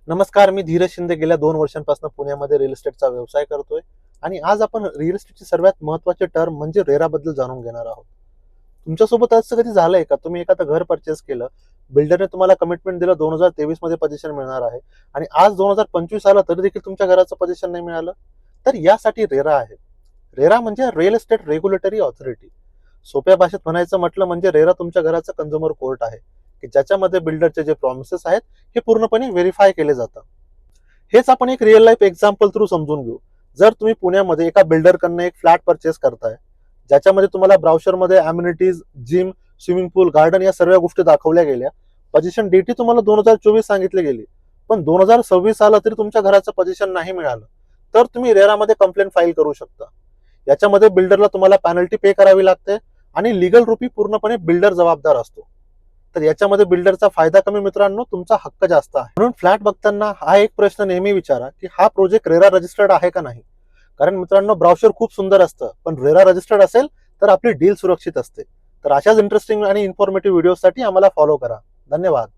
नमस्कार, मी धीरज शिंदे गेल्या 2 वर्षांपासून पुण्यामध्ये रिअल इस्टेटचा व्यवसाय करतोय आणि आज आपण रिअल इस्टेटची सर्वात महत्त्वाची टर्म म्हणजे रेराबद्दल जाणून घेणार आहोत. तुमच्यासोबत असं कधी झालंय का? तुम्ही एखादं घर परचेस केलं, बिल्डरने तुम्हाला कमिटमेंट दिलं 2023 मध्ये पोझिशन मिळणार आहे आणि आज 2025 आलं तरी देखील तुमच्या घराचं पोझिशन नाही मिळालं? तर यासाठी रेरा आहे. रेरा म्हणजे रिअल इस्टेट रेग्युलेटरी ऑथॉरिटी. सोप्या भाषेत म्हणायचं म्हटलं म्हणजे रेरा तुमच्या घराचं कंझ्युमर कोर्ट आहे, की ज्याच्यामध्ये बिल्डरचे जे प्रॉमिसेस आहेत हे पूर्णपणे व्हेरीफाय केले जातात. हेच आपण एक रिअल लाईफ एक्झाम्पल थ्रू समजून घेऊ. जर तुम्ही पुण्यामध्ये एका बिल्डरकडनं एक फ्लॅट परचेस करताय, ज्याच्यामध्ये तुम्हाला ब्राउचरमध्ये अम्युनिटीज, जिम, स्विमिंग पूल, गार्डन या सर्व गोष्टी दाखवल्या गेल्या. पोझिशन डेटही तुम्हाला 2024 सांगितली गेली, पण 2026 आला तरी तुमच्या घराचं पोझिशन नाही मिळालं, तर तुम्ही रेरामध्ये कंप्लेंट फाईल करू शकता. याच्यामध्ये बिल्डरला तुम्हाला पॅनल्टी पे करावी लागते आणि लिगल रूपी पूर्णपणे बिल्डर जबाबदार असतो. तर याच्यामध्ये बिल्डरचा फायदा कमी मित्रांनो, तुमचा हक्क जास्त आहे. म्हणून फ्लॅट बघताना हा एक प्रश्न नेहमी विचारा की हा प्रोजेक्ट रेरा रजिस्टर्ड आहे का नाही. कारण मित्रांनो, ब्राउचर खूप सुंदर असतं, पण रेरा रजिस्टर्ड असेल तर आपली डील सुरक्षित असते. तर अशाच इंटरेस्टिंग आणि इन्फॉर्मेटिव्ह व्हिडिओसाठी आम्हाला फॉलो करा. धन्यवाद.